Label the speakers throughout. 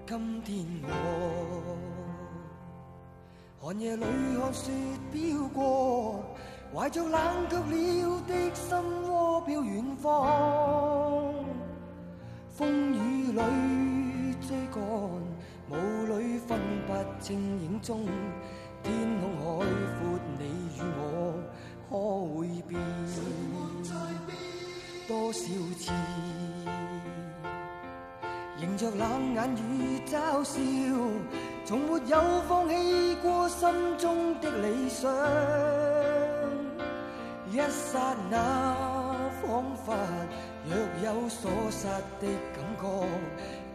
Speaker 1: 今天我寒夜裏看雪飄過，懷着冷卻了的心窩飄遠方。風雨裏追趕，霧裏分不清影蹤。天空海闊，你與我可會變？多少次迎着冷眼與嘲笑，從沒有放棄過心中的理想。一剎那彷彿若有所失的感覺，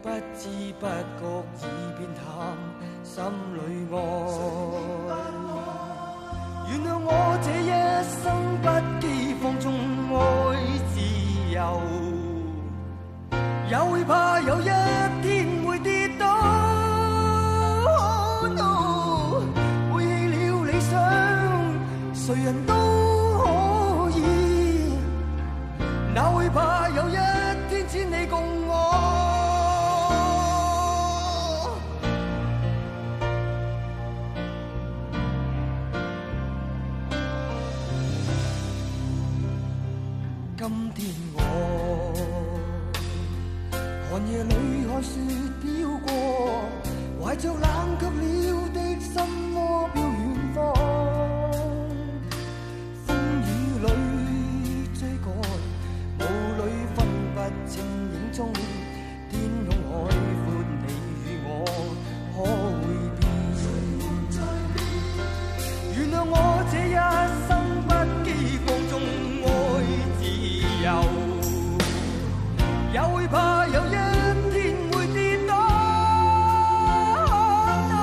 Speaker 1: 不知不覺已變淡心裏愛。原諒我這一生不羈放縱愛自由，也會怕有一天會跌倒。Oh no， 背棄了理想，誰人都可以，哪會怕有一天只你共我。今天我寒夜裏看雪飄過，懷着冷卻了的心窩飄遠方。風雨裏追趕，霧裏分不清影蹤。天空海闊，你與我可會變？原諒我這一生不羈放縱愛自由，也會怕有一天會跌倒。Oh no，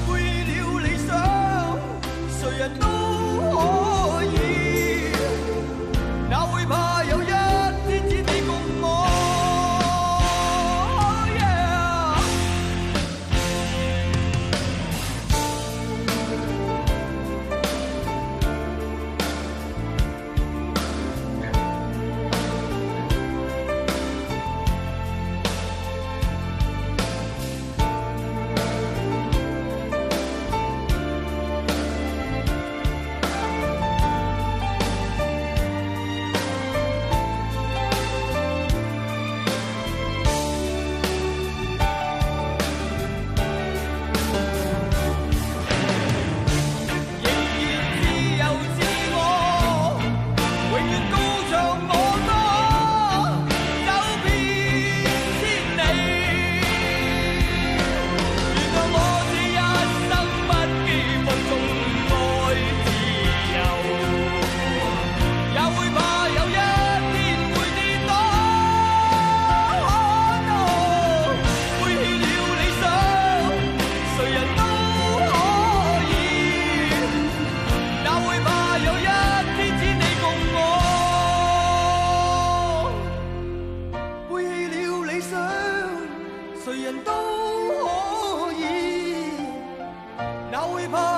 Speaker 1: 背棄了理想，誰人都可以，哪會怕有一天只你共我。Oh yeah， 誰人都可以，哪會怕